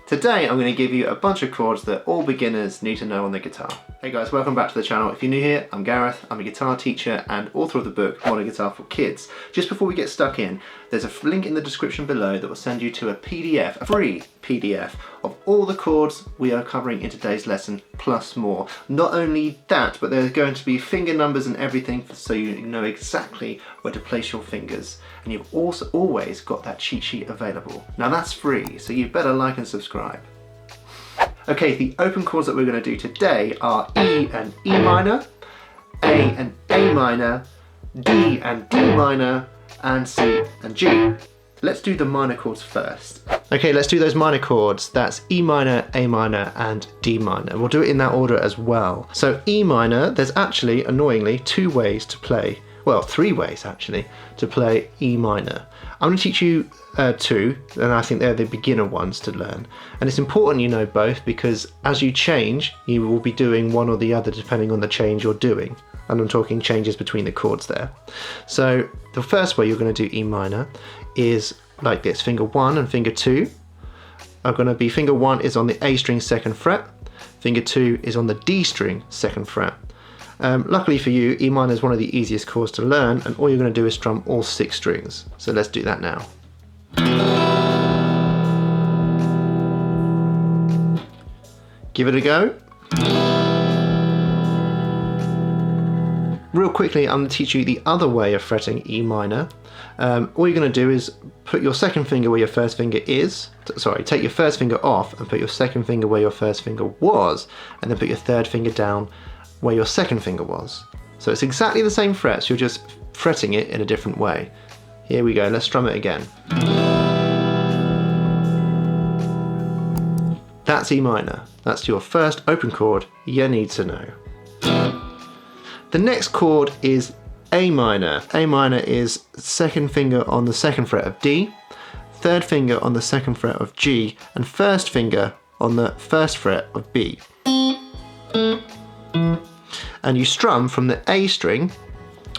Today I'm going to give you a bunch of chords that all beginners need to know on the guitar. Hey guys, welcome back to the channel. If you're new here, I'm Gareth. I'm a guitar teacher and author of the book Modern Guitar for Kids. Just before we get stuck in, there's a link in the description below that will send you to a PDF, a free PDF of all the chords we are covering in today's lesson, plus more. Not only that, but there's going to be finger numbers and everything so you know exactly where to place your fingers. And you've also always got that cheat sheet available. Now that's free, so you better like and subscribe. Okay, the open chords that we're going to do today are E and E minor, A and A minor, D and D minor, and C and G. Let's do the minor chords first. Okay, let's do those minor chords. That's E minor, A minor, and D minor. We'll do it in that order as well. So E minor, there's actually, annoyingly, two ways to play. Well, three ways actually, to play E minor. I'm going to teach you two, and I think they're the beginner ones to learn. And it's important you know both because as you change, you will be doing one or the other depending on the change you're doing. And I'm talking changes between the chords there. So the first way you're going to do E minor is like this. Finger 1 and finger 2 are going to be, finger 1 is on the A string 2nd fret, finger 2 is on the D string 2nd fret. Luckily for you, E minor is one of the easiest chords to learn, and all you're going to do is strum all 6 strings. So let's do that now. Give it a go. Real quickly, I'm going to teach you the other way of fretting E minor. All you're going to do is put your second finger where your first finger is. Sorry, take your first finger off and put your second finger where your first finger was, and then put your third finger down where your second finger was. So it's exactly the same frets, you're just fretting it in a different way. Here we go, let's strum it again. That's E minor. That's your first open chord you need to know. The next chord is A minor. A minor is second finger on the 2nd fret of D, third finger on the 2nd fret of G, and first finger on the 1st fret of B. And you strum from the A string,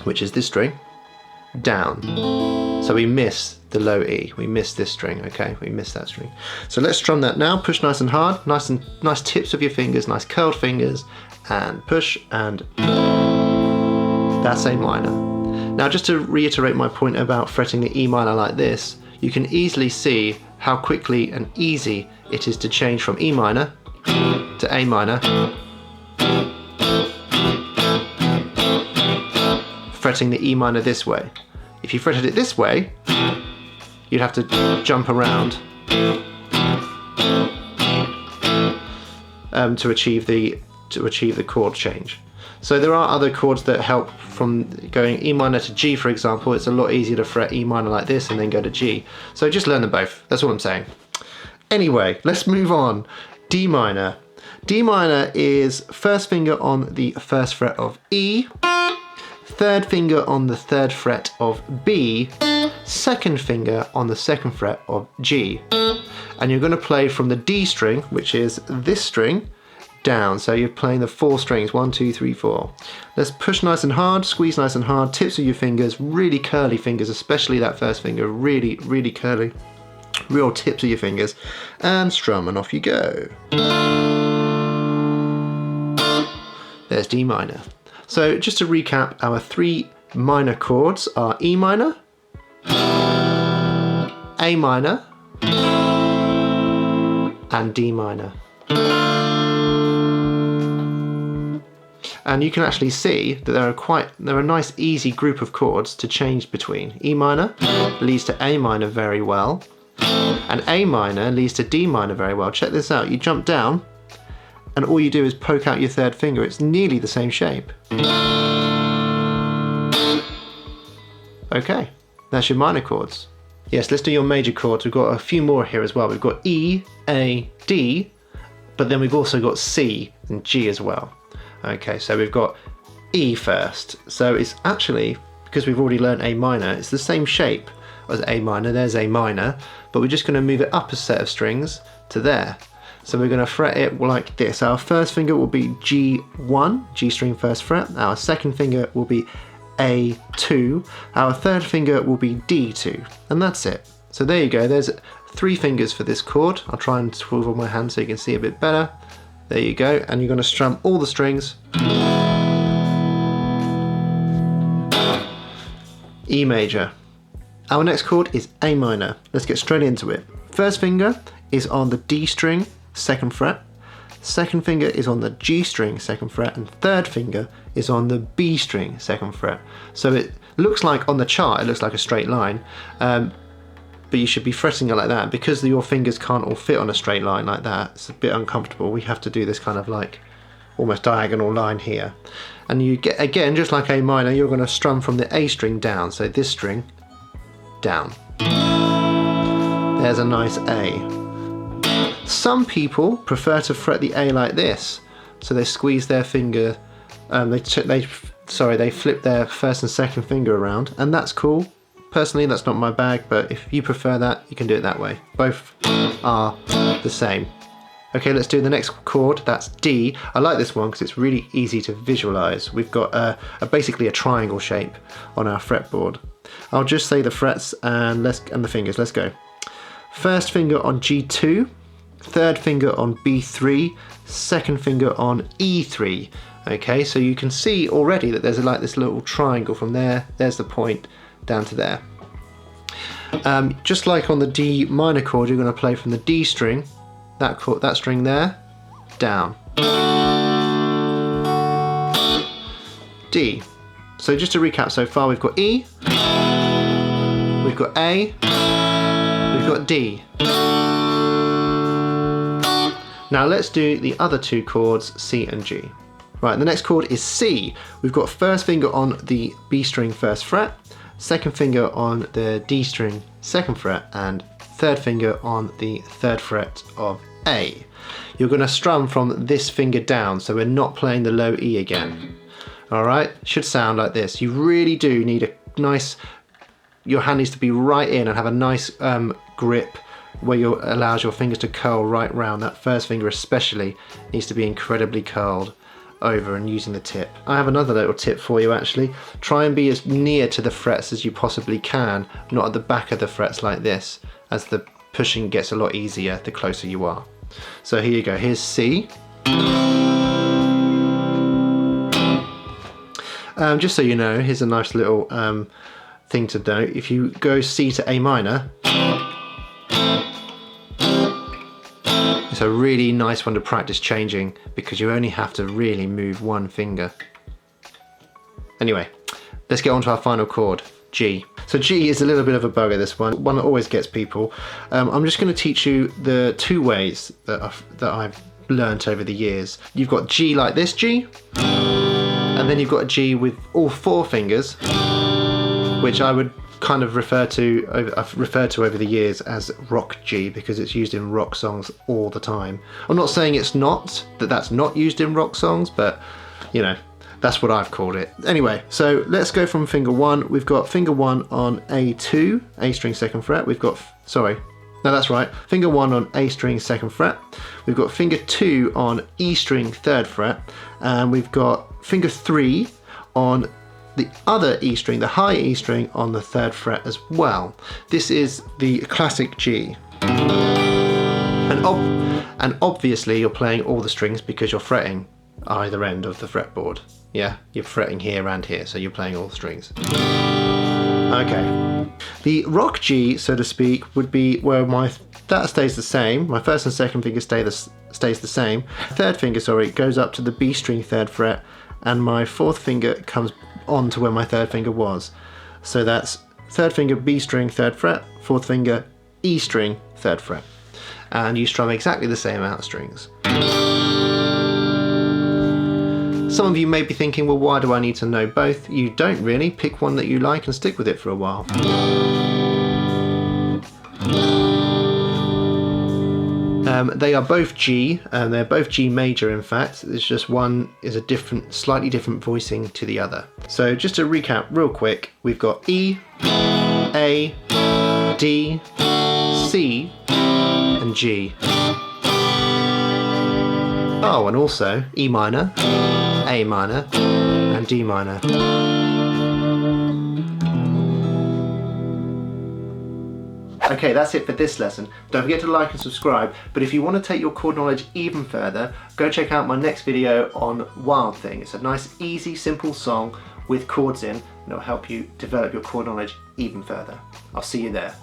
which is this string, down. So we miss the low E, we miss this string, okay? We miss that string. So let's strum that now, push nice and hard, nice tips of your fingers, nice curled fingers, and push, and that's A minor. Now just to reiterate my point about fretting the E minor like this, you can easily see how quickly and easy it is to change from E minor to A minor, fretting the E minor this way. If you fretted it this way, you'd have to jump around to achieve the chord change. So there are other chords that help from going E minor to G, for example. It's a lot easier to fret E minor like this and then go to G. So just learn them both. That's all I'm saying. Anyway, let's move on. D minor. D minor is first finger on the 1st fret of E, third finger on the 3rd fret of B, second finger on the 2nd fret of G. And you're going to play from the D string, which is this string, down. So you're playing the 4 strings, 1, 2, 3, 4. Let's push nice and hard, squeeze nice and hard, tips of your fingers, really curly fingers, especially that first finger, really, really curly. Real tips of your fingers, and strum, and off you go. There's D minor. So just to recap, our 3 minor chords are E minor, A minor, and D minor. And you can actually see that they're a nice easy group of chords to change between. E minor leads to A minor very well, and A minor leads to D minor very well. Check this out, you jump down, and all you do is poke out your 3rd finger. It's nearly the same shape. Okay, that's your minor chords. Yes, let's do your major chords. We've got a few more here as well. We've got E, A, D, but then we've also got C and G as well. Okay, so we've got E first. So it's actually, because we've already learned A minor, it's the same shape as A minor. There's A minor, but we're just going to move it up a set of strings to there. So we're going to fret it like this. Our first finger will be G1, G string 1st fret. Our second finger will be A2. Our third finger will be D2. And that's it. So there you go. There's 3 fingers for this chord. I'll try and swivel my hand so you can see a bit better. There you go, and you're going to strum all the strings. E major. Our next chord is A minor. Let's get straight into it. First finger is on the D string, 2nd fret. Second finger is on the G string, 2nd fret, and third finger is on the B string, 2nd fret. So it looks like on the chart, it looks like a straight line, but you should be fretting it like that. Because your fingers can't all fit on a straight line like that, it's a bit uncomfortable. We have to do this kind of like almost diagonal line here. And you get, again, just like A minor, you're going to strum from the A string down. So this string down. There's a nice A. Some people prefer to fret the A like this, so they squeeze their finger, they flip their first and second finger around, and that's cool. Personally, that's not my bag, but if you prefer that, you can do it that way. Both are the same. Okay, let's do the next chord. That's D. I like this one because it's really easy to visualize. We've got basically a triangle shape on our fretboard. I'll just say the frets and the fingers. Let's go. First finger on G2. Third finger on B3, second finger on E3. Okay, so you can see already that there's like this little triangle from there, there's the point, down to there. Just like on the D minor chord, you're going to play from the D string, that string there, down. D. So just to recap so far, we've got E, we've got A, we've got D. Now let's do the other 2 chords, C and G. Right, the next chord is C. We've got first finger on the B string 1st fret, second finger on the D string 2nd fret, and third finger on the 3rd fret of A. You're going to strum from this finger down, so we're not playing the low E again. Alright, should sound like this. You really do need a nice, your hand needs to be right in and have a nice grip where you allows your fingers to curl right round. That first finger especially needs to be incredibly curled over and using the tip. I have another little tip for you actually. Try and be as near to the frets as you possibly can, not at the back of the frets like this, as the pushing gets a lot easier the closer you are. So here you go, here's C. Just so you know, here's a nice little thing to note. If you go C to A minor, it's a really nice one to practice changing because you only have to really move one finger. Anyway, let's get on to our final chord, G. So G is a little bit of a bugger, this one that always gets people. I'm just going to teach you the 2 ways that I've learnt over the years. You've got G like this G, and then you've got a G with all 4 fingers, which I would kind of I've referred to over the years as rock G because it's used in rock songs all the time. I'm not saying it's not, that's not used in rock songs, but you know, that's what I've called it. Anyway, so let's go from finger 1. We've got finger 1 on A2, A string 2nd fret. We've got, sorry, no that's right, finger 1 on A string 2nd fret. We've got finger 2 on E string 3rd fret, and we've got finger 3 on the other E string, the high E string on the 3rd fret as well. This is the classic G. And obviously you're playing all the strings because you're fretting either end of the fretboard. Yeah, you're fretting here and here, so you're playing all the strings. Okay. The rock G, so to speak, would be where that stays the same. My first and second finger stays the same. Third finger, sorry, goes up to the B string 3rd fret, and my 4th finger comes on to where my 3rd finger was. So that's 3rd finger B string 3rd fret, 4th finger E string 3rd fret. And you strum exactly the same amount of strings. Some of you may be thinking, well, why do I need to know both? You don't really. Pick one that you like and stick with it for a while. They are both G, and they're both G major in fact. It's just one is a slightly different voicing to the other. So just to recap real quick, we've got E, A, D, C, and G. Oh, and also E minor, A minor, and D minor. Okay, that's it for this lesson. Don't forget to like and subscribe, but if you want to take your chord knowledge even further, go check out my next video on Wild Thing. It's a nice, easy, simple song with chords in, and it'll help you develop your chord knowledge even further. I'll see you there.